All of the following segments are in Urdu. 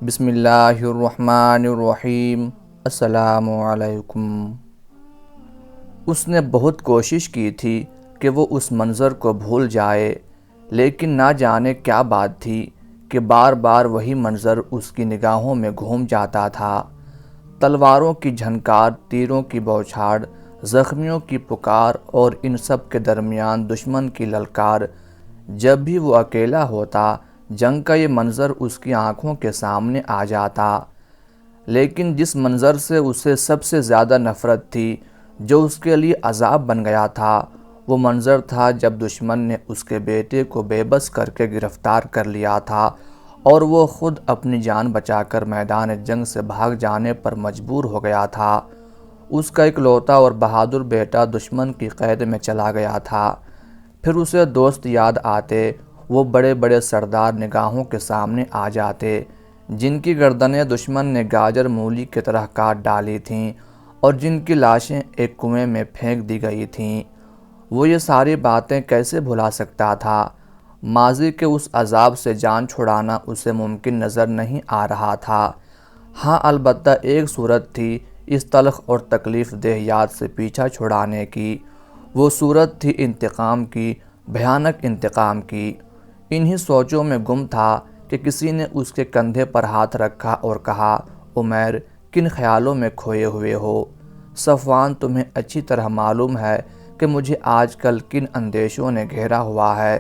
بسم اللہ الرحمن الرحیم۔ السلام علیکم۔ اس نے بہت کوشش کی تھی کہ وہ اس منظر کو بھول جائے، لیکن نہ جانے کیا بات تھی کہ بار بار وہی منظر اس کی نگاہوں میں گھوم جاتا تھا۔ تلواروں کی جھنکار، تیروں کی بوچھاڑ، زخمیوں کی پکار اور ان سب کے درمیان دشمن کی للکار۔ جب بھی وہ اکیلا ہوتا، جنگ کا یہ منظر اس کی آنکھوں کے سامنے آ جاتا۔ لیکن جس منظر سے اسے سب سے زیادہ نفرت تھی، جو اس کے لیے عذاب بن گیا تھا، وہ منظر تھا جب دشمن نے اس کے بیٹے کو بے بس کر کے گرفتار کر لیا تھا اور وہ خود اپنی جان بچا کر میدان جنگ سے بھاگ جانے پر مجبور ہو گیا تھا۔ اس کا اکلوتا اور بہادر بیٹا دشمن کی قید میں چلا گیا تھا۔ پھر اسے دوست یاد آتے، وہ بڑے بڑے سردار نگاہوں کے سامنے آ جاتے، جن کی گردنیں دشمن نے گاجر مولی کی طرح کاٹ ڈالی تھیں اور جن کی لاشیں ایک کنویں میں پھینک دی گئی تھیں۔ وہ یہ ساری باتیں کیسے بھلا سکتا تھا؟ ماضی کے اس عذاب سے جان چھڑانا اسے ممکن نظر نہیں آ رہا تھا۔ ہاں، البتہ ایک صورت تھی اس تلخ اور تکلیف دہ یاد سے پیچھا چھڑانے کی۔ وہ صورت تھی انتقام کی، بھیانک انتقام کی۔ انہی سوچوں میں گم تھا کہ کسی نے اس کے کندھے پر ہاتھ رکھا اور کہا، عمیر، کن خیالوں میں کھوئے ہوئے ہو؟ صفوان، تمہیں اچھی طرح معلوم ہے کہ مجھے آج کل کن اندیشوں نے گھیرا ہوا ہے۔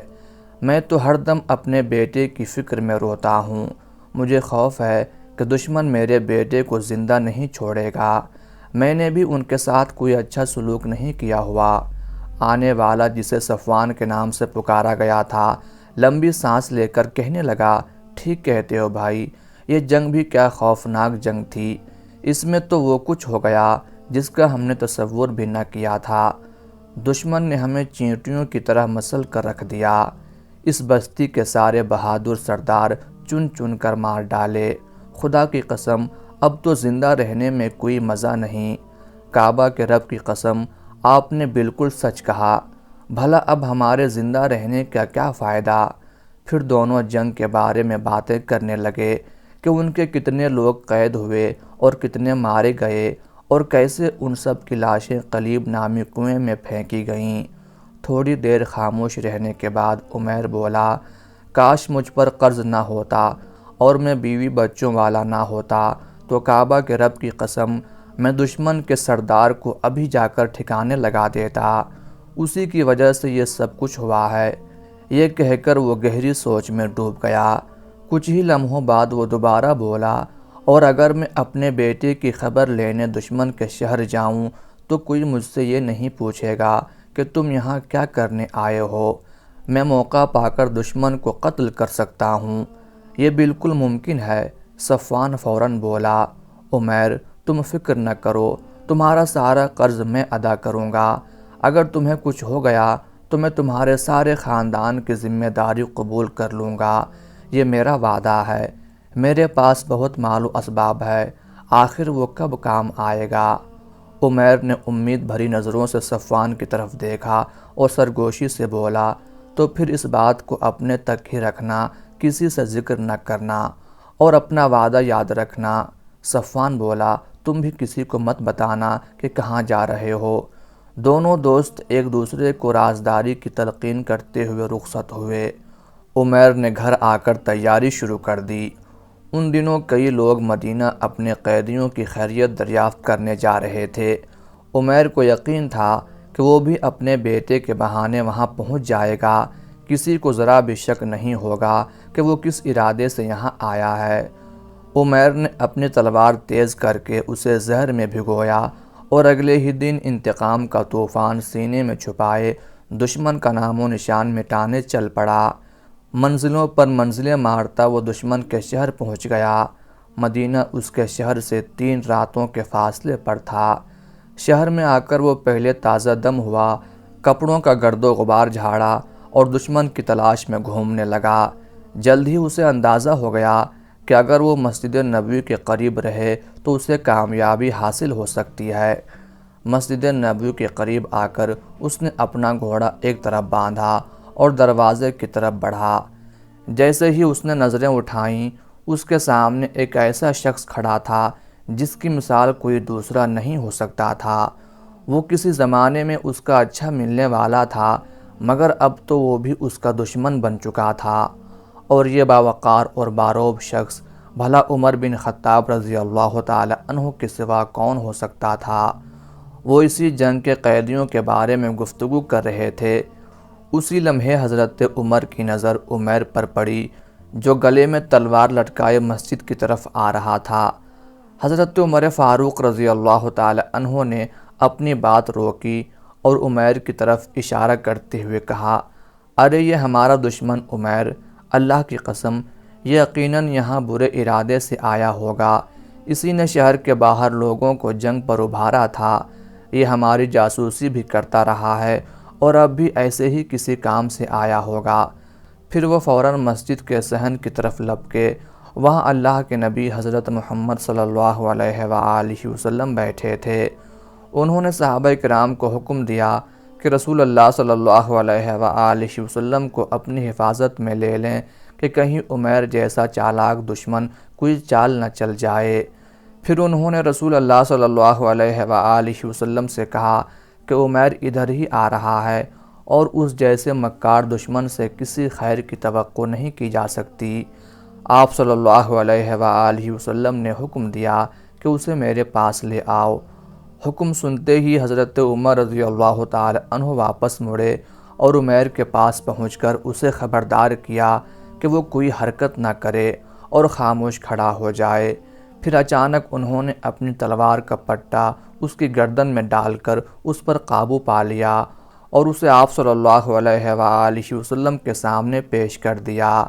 میں تو ہر دم اپنے بیٹے کی فکر میں روتا ہوں۔ مجھے خوف ہے کہ دشمن میرے بیٹے کو زندہ نہیں چھوڑے گا۔ میں نے بھی ان کے ساتھ کوئی اچھا سلوک نہیں کیا ہوا۔ آنے والا، جسے صفوان کے نام سے پکارا گیا تھا، لمبی سانس لے کر کہنے لگا، ٹھیک کہتے ہو بھائی، یہ جنگ بھی کیا خوفناک جنگ تھی۔ اس میں تو وہ کچھ ہو گیا جس کا ہم نے تصور بھی نہ کیا تھا۔ دشمن نے ہمیں چینٹیوں کی طرح مسل کر رکھ دیا۔ اس بستی کے سارے بہادر سردار چن چن کر مار ڈالے۔ خدا کی قسم، اب تو زندہ رہنے میں کوئی مزہ نہیں۔ کعبہ کے رب کی قسم، آپ نے بالکل سچ کہا۔ بھلا اب ہمارے زندہ رہنے کا کیا فائدہ؟ پھر دونوں جنگ کے بارے میں باتیں کرنے لگے کہ ان کے کتنے لوگ قید ہوئے اور کتنے مارے گئے اور کیسے ان سب کی لاشیں قلیب نامی کنویں میں پھینکی گئیں۔ تھوڑی دیر خاموش رہنے کے بعد عمیر بولا، کاش مجھ پر قرض نہ ہوتا اور میں بیوی بچوں والا نہ ہوتا تو کعبہ کے رب کی قسم، میں دشمن کے سردار کو ابھی جا کر ٹھکانے لگا دیتا۔ اسی کی وجہ سے یہ سب کچھ ہوا ہے۔ یہ کہہ کر وہ گہری سوچ میں ڈوب گیا۔ کچھ ہی لمحوں بعد وہ دوبارہ بولا، اور اگر میں اپنے بیٹے کی خبر لینے دشمن کے شہر جاؤں تو کوئی مجھ سے یہ نہیں پوچھے گا کہ تم یہاں کیا کرنے آئے ہو۔ میں موقع پا کر دشمن کو قتل کر سکتا ہوں۔ یہ بالکل ممکن ہے۔ صفوان فوراً بولا، عمیر، تم فکر نہ کرو، تمہارا سارا قرض میں ادا کروں گا۔ اگر تمہیں کچھ ہو گیا تو میں تمہارے سارے خاندان کی ذمہ داری قبول کر لوں گا۔ یہ میرا وعدہ ہے۔ میرے پاس بہت مال و اسباب ہے، آخر وہ کب کام آئے گا؟ عمیر نے امید بھری نظروں سے صفوان کی طرف دیکھا اور سرگوشی سے بولا، تو پھر اس بات کو اپنے تک ہی رکھنا، کسی سے ذکر نہ کرنا اور اپنا وعدہ یاد رکھنا۔ صفوان بولا، تم بھی کسی کو مت بتانا کہ کہاں جا رہے ہو۔ دونوں دوست ایک دوسرے کو رازداری کی تلقین کرتے ہوئے رخصت ہوئے۔ عمیر نے گھر آ کر تیاری شروع کر دی۔ ان دنوں کئی لوگ مدینہ اپنے قیدیوں کی خیریت دریافت کرنے جا رہے تھے۔ عمیر کو یقین تھا کہ وہ بھی اپنے بیٹے کے بہانے وہاں پہنچ جائے گا۔ کسی کو ذرا بھی شک نہیں ہوگا کہ وہ کس ارادے سے یہاں آیا ہے۔ عمیر نے اپنی تلوار تیز کر کے اسے زہر میں بھگویا اور اگلے ہی دن انتقام کا طوفان سینے میں چھپائے دشمن کا نام و نشان مٹانے چل پڑا۔ منزلوں پر منزلیں مارتا وہ دشمن کے شہر پہنچ گیا۔ مدینہ اس کے شہر سے 3 راتوں کے فاصلے پر تھا۔ شہر میں آ کر وہ پہلے تازہ دم ہوا، کپڑوں کا گرد و غبار جھاڑا اور دشمن کی تلاش میں گھومنے لگا۔ جلد ہی اسے اندازہ ہو گیا کہ اگر وہ مسجد نبوی کے قریب رہے تو اسے کامیابی حاصل ہو سکتی ہے۔ مسجد نبوی کے قریب آ کر اس نے اپنا گھوڑا ایک طرف باندھا اور دروازے کی طرف بڑھا۔ جیسے ہی اس نے نظریں اٹھائیں، اس کے سامنے ایک ایسا شخص کھڑا تھا جس کی مثال کوئی دوسرا نہیں ہو سکتا تھا۔ وہ کسی زمانے میں اس کا اچھا ملنے والا تھا، مگر اب تو وہ بھی اس کا دشمن بن چکا تھا۔ اور یہ باوقار اور باروب شخص بھلا عمر بن خطاب رضی اللہ تعالی عنہ کے سوا کون ہو سکتا تھا؟ وہ اسی جنگ کے قیدیوں کے بارے میں گفتگو کر رہے تھے۔ اسی لمحے حضرت عمر کی نظر عمیر پر پڑی، جو گلے میں تلوار لٹکائے مسجد کی طرف آ رہا تھا۔ حضرت عمر فاروق رضی اللہ تعالی عنہ نے اپنی بات روکی اور عمیر کی طرف اشارہ کرتے ہوئے کہا، ارے یہ ہمارا دشمن عمیر، اللہ کی قسم یہ یقیناً یہاں برے ارادے سے آیا ہوگا۔ اسی نے شہر کے باہر لوگوں کو جنگ پر ابھارا تھا۔ یہ ہماری جاسوسی بھی کرتا رہا ہے اور اب بھی ایسے ہی کسی کام سے آیا ہوگا۔ پھر وہ فوراً مسجد کے صحن کی طرف لپکے۔ وہاں اللہ کے نبی حضرت محمد صلی اللہ علیہ وآلہ وسلم بیٹھے تھے۔ انہوں نے صحابہ کرام کو حکم دیا کہ رسول اللہ صلی اللہ علیہ وآلہ وسلم کو اپنی حفاظت میں لے لیں کہ کہیں عمیر جیسا چالاک دشمن کوئی چال نہ چل جائے۔ پھر انہوں نے رسول اللہ صلی اللہ علیہ وآلہ وسلم سے کہا کہ عمیر ادھر ہی آ رہا ہے اور اس جیسے مکار دشمن سے کسی خیر کی توقع نہیں کی جا سکتی۔ آپ صلی اللہ علیہ وآلہ وسلم نے حکم دیا کہ اسے میرے پاس لے آؤ۔ حکم سنتے ہی حضرت عمر رضی اللہ تعالی عنہ واپس مڑے اور عمیر کے پاس پہنچ کر اسے خبردار کیا کہ وہ کوئی حرکت نہ کرے اور خاموش کھڑا ہو جائے۔ پھر اچانک انہوں نے اپنی تلوار کا پٹا اس کی گردن میں ڈال کر اس پر قابو پا لیا اور اسے آپ صلی اللہ علیہ وآلہ وسلم کے سامنے پیش کر دیا۔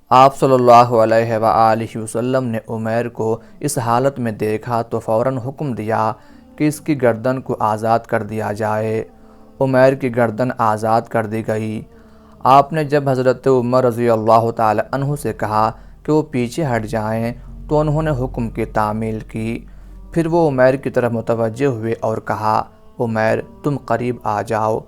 آپ صلی اللہ علیہ وآلہ وسلم نے عمیر کو اس حالت میں دیکھا تو فوراً حکم دیا کہ اس کی گردن کو آزاد کر دیا جائے۔ عمیر کی گردن آزاد کر دی گئی۔ آپ نے جب حضرت عمر رضی اللہ تعالی عنہ سے کہا کہ وہ پیچھے ہٹ جائیں تو انہوں نے حکم کی تعمیل کی۔ پھر وہ عمیر کی طرف متوجہ ہوئے اور کہا، عمیر تم قریب آ جاؤ۔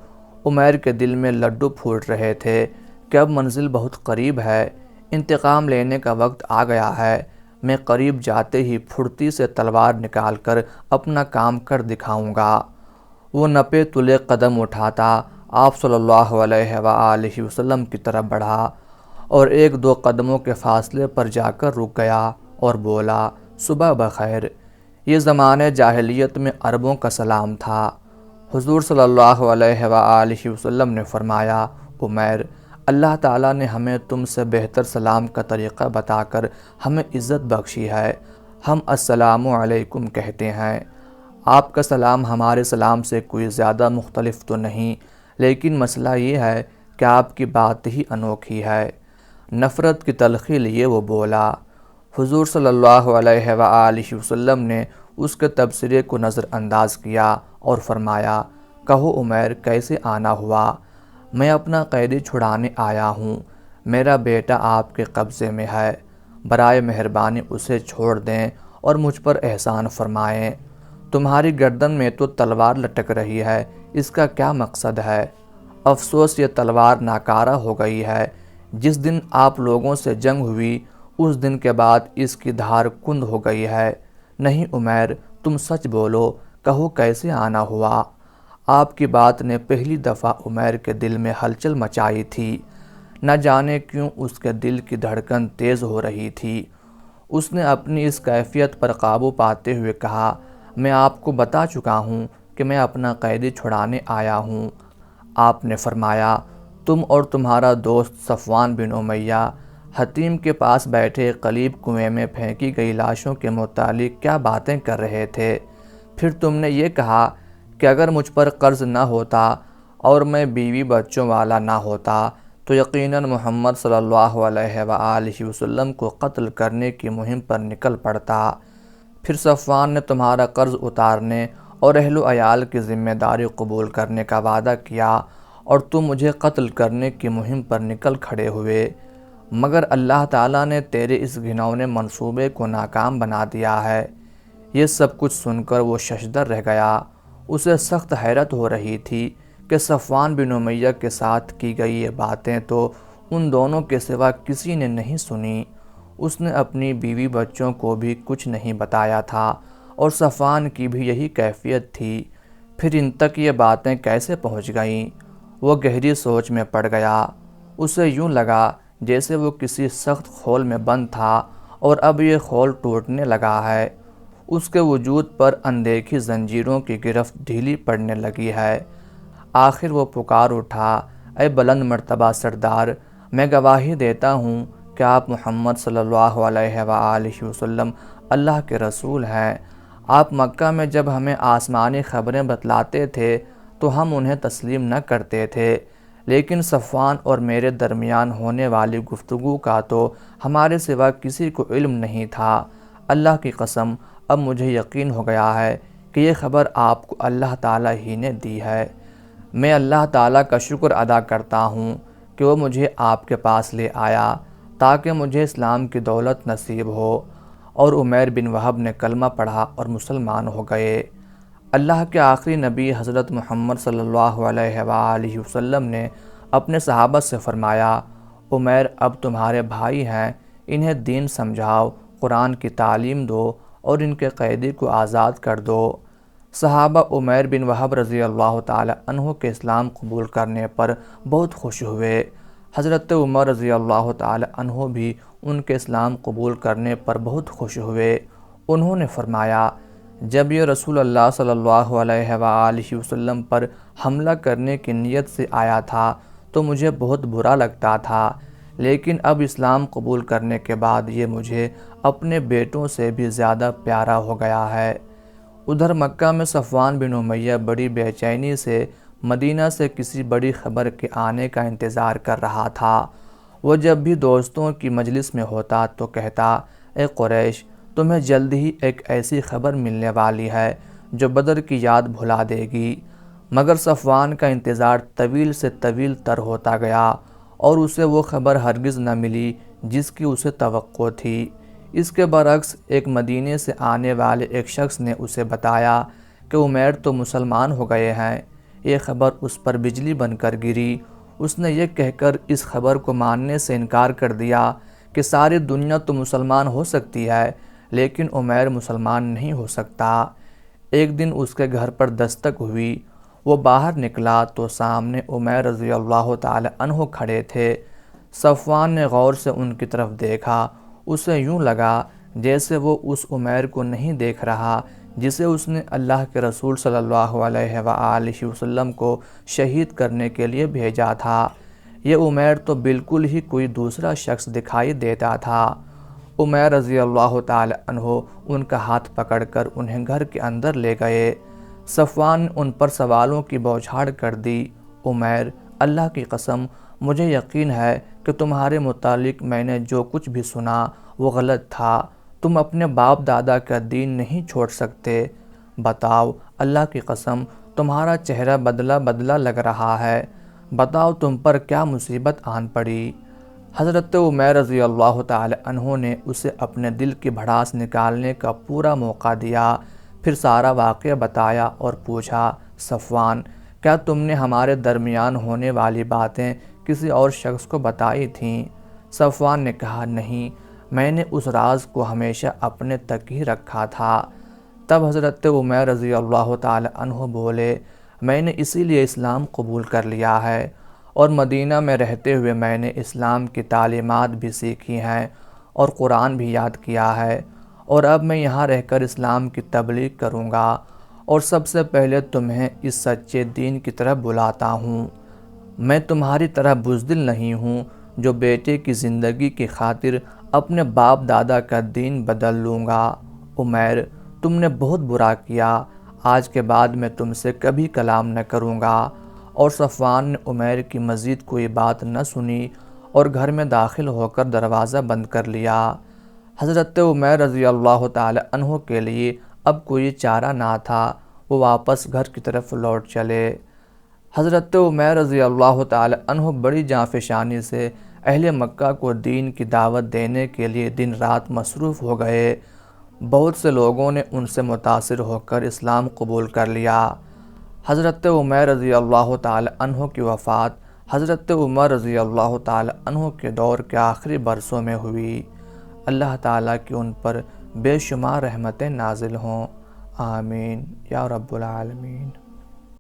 عمیر کے دل میں لڈو پھوٹ رہے تھے کہ اب منزل بہت قریب ہے، انتقام لینے کا وقت آ گیا ہے۔ میں قریب جاتے ہی پھرتی سے تلوار نکال کر اپنا کام کر دکھاؤں گا۔ وہ نپے تلے قدم اٹھاتا آپ صلی اللہ علیہ وآلہ وسلم کی طرف بڑھا اور ایک دو قدموں کے فاصلے پر جا کر رک گیا اور بولا، صبح بخیر۔ یہ زمانے جاہلیت میں عربوں کا سلام تھا۔ حضور صلی اللہ علیہ وآلہ وسلم نے فرمایا، عمیر اللہ تعالیٰ نے ہمیں تم سے بہتر سلام کا طریقہ بتا کر ہمیں عزت بخشی ہے۔ ہم السلام علیکم کہتے ہیں۔ آپ کا سلام ہمارے سلام سے کوئی زیادہ مختلف تو نہیں، لیکن مسئلہ یہ ہے کہ آپ کی بات ہی انوکھی ہے۔ نفرت کی تلخی لیے وہ بولا۔ حضور صلی اللہ علیہ وآلہ وسلم نے اس کے تبصرے کو نظر انداز کیا اور فرمایا، کہو عمیر کیسے آنا ہوا؟ میں اپنا قیدی چھڑانے آیا ہوں۔ میرا بیٹا آپ کے قبضے میں ہے، برائے مہربانی اسے چھوڑ دیں اور مجھ پر احسان فرمائیں۔ تمہاری گردن میں تو تلوار لٹک رہی ہے، اس کا کیا مقصد ہے؟ افسوس یہ تلوار ناکارہ ہو گئی ہے۔ جس دن آپ لوگوں سے جنگ ہوئی اس دن کے بعد اس کی دھار کند ہو گئی ہے۔ نہیں عمیر تم سچ بولو، کہو کیسے آنا ہوا؟ آپ کی بات نے پہلی دفعہ عمیر کے دل میں ہلچل مچائی تھی۔ نہ جانے کیوں اس کے دل کی دھڑکن تیز ہو رہی تھی۔ اس نے اپنی اس کیفیت پر قابو پاتے ہوئے کہا، میں آپ کو بتا چکا ہوں کہ میں اپنا قیدی چھڑانے آیا ہوں۔ آپ نے فرمایا، تم اور تمہارا دوست صفوان بن امیہ حتیم کے پاس بیٹھے قلیب کنویں میں پھینکی گئی لاشوں کے متعلق کیا باتیں کر رہے تھے؟ پھر تم نے یہ کہا کہ اگر مجھ پر قرض نہ ہوتا اور میں بیوی بچوں والا نہ ہوتا تو یقیناً محمد صلی اللہ علیہ وآلہ وسلم کو قتل کرنے کی مہم پر نکل پڑتا۔ پھر صفوان نے تمہارا قرض اتارنے اور اہل و عیال کی ذمہ داری قبول کرنے کا وعدہ کیا اور تم مجھے قتل کرنے کی مہم پر نکل کھڑے ہوئے، مگر اللہ تعالیٰ نے تیرے اس گھنونے منصوبے کو ناکام بنا دیا ہے۔ یہ سب کچھ سن کر وہ ششدر رہ گیا۔ اسے سخت حیرت ہو رہی تھی کہ صفوان بن امیہ کے ساتھ کی گئی یہ باتیں تو ان دونوں کے سوا کسی نے نہیں سنی۔ اس نے اپنی بیوی بچوں کو بھی کچھ نہیں بتایا تھا اور صفوان کی بھی یہی کیفیت تھی۔ پھر ان تک یہ باتیں کیسے پہنچ گئیں؟ وہ گہری سوچ میں پڑ گیا۔ اسے یوں لگا جیسے وہ کسی سخت خول میں بند تھا اور اب یہ خول ٹوٹنے لگا ہے۔ اس کے وجود پر اندیکھی زنجیروں کی گرفت ڈھیلی پڑنے لگی ہے۔ آخر وہ پکار اٹھا، اے بلند مرتبہ سردار، میں گواہی دیتا ہوں کہ آپ محمد صلی اللہ علیہ وآلہ وسلم اللہ کے رسول ہیں۔ آپ مکہ میں جب ہمیں آسمانی خبریں بتلاتے تھے تو ہم انہیں تسلیم نہ کرتے تھے، لیکن صفوان اور میرے درمیان ہونے والی گفتگو کا تو ہمارے سوا کسی کو علم نہیں تھا۔ اللہ کی قسم، اب مجھے یقین ہو گیا ہے کہ یہ خبر آپ کو اللہ تعالیٰ ہی نے دی ہے۔ میں اللہ تعالیٰ کا شکر ادا کرتا ہوں کہ وہ مجھے آپ کے پاس لے آیا تاکہ مجھے اسلام کی دولت نصیب ہو۔ اور عمیر بن وہب نے کلمہ پڑھا اور مسلمان ہو گئے۔ اللہ کے آخری نبی حضرت محمد صلی اللہ علیہ وآلہ وسلم نے اپنے صحابہ سے فرمایا، عمیر اب تمہارے بھائی ہیں، انہیں دین سمجھاؤ، قرآن کی تعلیم دو اور ان کے قیدی کو آزاد کر دو۔ صحابہ عمیر بن وہب رضی اللہ تعالی عنہ کے اسلام قبول کرنے پر بہت خوش ہوئے۔ حضرت عمر رضی اللہ تعالی عنہ بھی ان کے اسلام قبول کرنے پر بہت خوش ہوئے۔ انہوں نے فرمایا، جب یہ رسول اللہ صلی اللہ علیہ وآلہ وسلم پر حملہ کرنے کی نیت سے آیا تھا تو مجھے بہت برا لگتا تھا، لیکن اب اسلام قبول کرنے کے بعد یہ مجھے اپنے بیٹوں سے بھی زیادہ پیارا ہو گیا ہے۔ ادھر مکہ میں صفوان بن امیہ بڑی بے چینی سے مدینہ سے کسی بڑی خبر کے آنے کا انتظار کر رہا تھا۔ وہ جب بھی دوستوں کی مجلس میں ہوتا تو کہتا، اے قریش، تمہیں جلد ہی ایک ایسی خبر ملنے والی ہے جو بدر کی یاد بھلا دے گی۔ مگر صفوان کا انتظار طویل سے طویل تر ہوتا گیا اور اسے وہ خبر ہرگز نہ ملی جس کی اسے توقع تھی۔ اس کے برعکس ایک مدینے سے آنے والے ایک شخص نے اسے بتایا کہ عمیر تو مسلمان ہو گئے ہیں۔ یہ خبر اس پر بجلی بن کر گری۔ اس نے یہ کہہ کر اس خبر کو ماننے سے انکار کر دیا کہ ساری دنیا تو مسلمان ہو سکتی ہے لیکن عمیر مسلمان نہیں ہو سکتا۔ ایک دن اس کے گھر پر دستک ہوئی۔ وہ باہر نکلا تو سامنے عمیر رضی اللہ تعالی عنہ کھڑے تھے۔ صفوان نے غور سے ان کی طرف دیکھا۔ اسے یوں لگا جیسے وہ اس عمیر کو نہیں دیکھ رہا جسے اس نے اللہ کے رسول صلی اللہ علیہ وآلہ وسلم کو شہید کرنے کے لیے بھیجا تھا۔ یہ عمیر تو بالکل ہی کوئی دوسرا شخص دکھائی دیتا تھا۔ عمیر رضی اللہ تعالی عنہ ان کا ہاتھ پکڑ کر انہیں گھر کے اندر لے گئے۔ صفوان نے ان پر سوالوں کی بوچھاڑ کر دی۔ عمیر، اللہ کی قسم، مجھے یقین ہے کہ تمہارے متعلق میں نے جو کچھ بھی سنا وہ غلط تھا۔ تم اپنے باپ دادا کا دین نہیں چھوڑ سکتے۔ بتاؤ، اللہ کی قسم، تمہارا چہرہ بدلا بدلا لگ رہا ہے۔ بتاؤ تم پر کیا مصیبت آن پڑی؟ حضرت عمیر رضی اللہ تعالی عنہ نے اسے اپنے دل کی بھڑاس نکالنے کا پورا موقع دیا۔ پھر سارا واقعہ بتایا اور پوچھا، صفوان، کیا تم نے ہمارے درمیان ہونے والی باتیں کسی اور شخص کو بتائی تھیں؟ صفوان نے کہا، نہیں، میں نے اس راز کو ہمیشہ اپنے تک ہی رکھا تھا۔ تب حضرت عمیر رضی اللہ تعالی عنہ بولے، میں نے اسی لیے اسلام قبول کر لیا ہے اور مدینہ میں رہتے ہوئے میں نے اسلام کی تعلیمات بھی سیکھی ہیں اور قرآن بھی یاد کیا ہے، اور اب میں یہاں رہ کر اسلام کی تبلیغ کروں گا اور سب سے پہلے تمہیں اس سچے دین کی طرف بلاتا ہوں۔ میں تمہاری طرح بزدل نہیں ہوں جو بیٹے کی زندگی کی خاطر اپنے باپ دادا کا دین بدل لوں گا۔ عمیر، تم نے بہت برا کیا، آج کے بعد میں تم سے کبھی کلام نہ کروں گا۔ اور صفوان نے عمیر کی مزید کوئی بات نہ سنی اور گھر میں داخل ہو کر دروازہ بند کر لیا۔ حضرت عمیر رضی اللہ تعالی عنہ کے لیے اب کوئی چارہ نہ تھا، وہ واپس گھر کی طرف لوٹ چلے۔ حضرت عمیر رضی اللہ تعالی عنہ بڑی جانفشانی سے اہل مکہ کو دین کی دعوت دینے کے لیے دن رات مصروف ہو گئے۔ بہت سے لوگوں نے ان سے متاثر ہو کر اسلام قبول کر لیا۔ حضرت عمیر رضی اللہ تعالی عنہ کی وفات حضرت عمر رضی اللہ تعالی عنہ کے دور کے آخری برسوں میں ہوئی۔ اللہ تعالیٰ کی ان پر بے شمار رحمتیں نازل ہوں، آمین یا رب العالمین۔